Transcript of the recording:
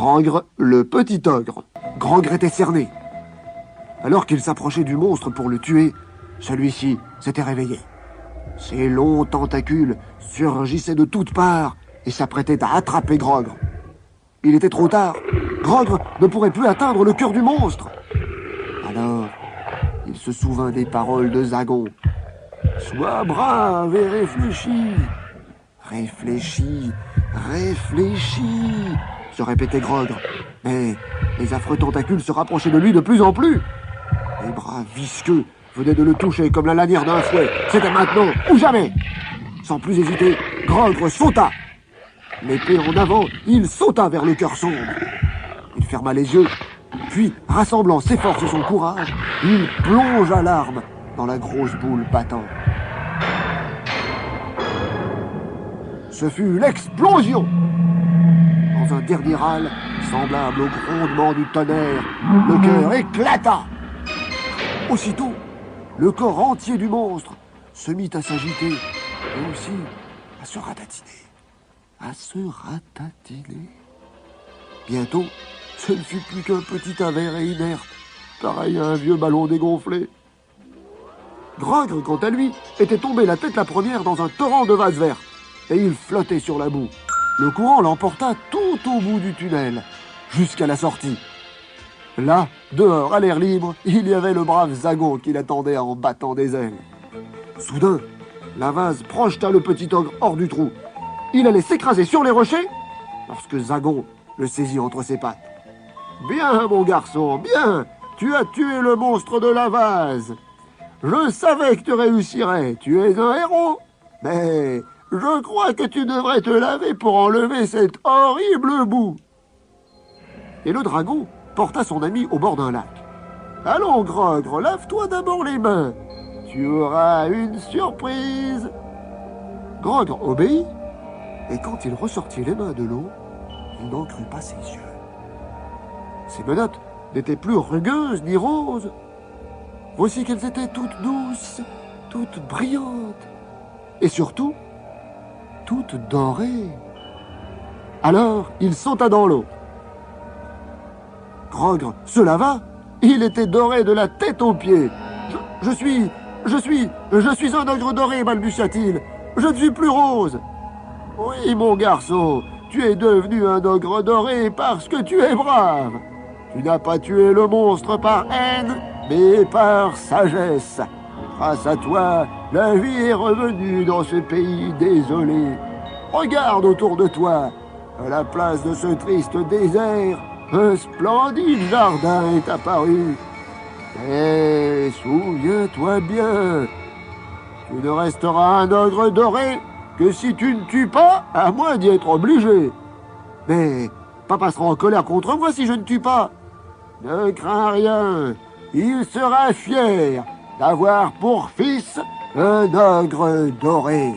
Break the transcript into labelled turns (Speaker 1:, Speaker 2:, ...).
Speaker 1: Grangre, le petit ogre. Grangre était cerné. Alors qu'il s'approchait du monstre pour le tuer, celui-ci s'était réveillé. Ses longs tentacules surgissaient de toutes parts et s'apprêtaient à attraper Grogre. Il était trop tard. Grogre ne pourrait plus atteindre le cœur du monstre. Alors, il se souvint des paroles de Zagon. « Sois brave et réfléchis. Réfléchis, réfléchis, se répétait Grogre. Mais les affreux tentacules se rapprochaient de lui de plus en plus. Les bras visqueux venaient de le toucher comme la lanière d'un fouet. C'était maintenant ou jamais. Sans plus hésiter, Grogre sauta. L'épée en avant, il sauta vers le cœur sombre. Il ferma les yeux, puis, rassemblant ses forces et son courage, il plongea l'arme dans la grosse boule battante. Ce fut l'explosion. Dans un dernier râle, semblable au grondement du tonnerre, le cœur éclata. Aussitôt, le corps entier du monstre se mit à s'agiter et aussi à se ratatiner. À se ratatiner. Bientôt, ce ne fut plus qu'un petit avers inerte, pareil à un vieux ballon dégonflé. Grogre, quant à lui, était tombé la tête la première dans un torrent de vase verte, et il flottait sur la boue. Le courant l'emporta tout au bout du tunnel, jusqu'à la sortie. Là, dehors, à l'air libre, il y avait le brave Zagon qui l'attendait en battant des ailes. Soudain, la vase projeta le petit ogre hors du trou. Il allait s'écraser sur les rochers, lorsque Zagon le saisit entre ses pattes. « Bien, mon garçon, bien, tu as tué le monstre de la vase. Je savais que tu réussirais, tu es un héros. Mais je crois que tu devrais te laver pour enlever cette horrible boue. » Et le dragon porta son ami au bord d'un lac. « Allons, Grogre, lave-toi d'abord les mains. Tu auras une surprise. » Grogre obéit, et quand il ressortit les mains de l'eau, il n'en crut pas ses yeux. Ses menottes n'étaient plus rugueuses ni roses. Voici qu'elles étaient toutes douces, toutes brillantes, et surtout, toutes dorées. Alors, il sauta dans l'eau. Grogre se lava, il était doré de la tête aux pieds. Je suis un ogre doré, balbutia-t-il. Je ne suis plus rose. Oui, mon garçon, tu es devenu un ogre doré parce que tu es brave. Tu n'as pas tué le monstre par haine, mais par sagesse. Grâce à toi, la vie est revenue dans ce pays désolé. Regarde autour de toi. À la place de ce triste désert, un splendide jardin est apparu. Mais souviens-toi bien, tu ne resteras un ogre doré que si tu ne tues pas, à moins d'y être obligé. Mais papa sera en colère contre moi si je ne tue pas. Ne crains rien, il sera fier d'avoir pour fils un ogre doré.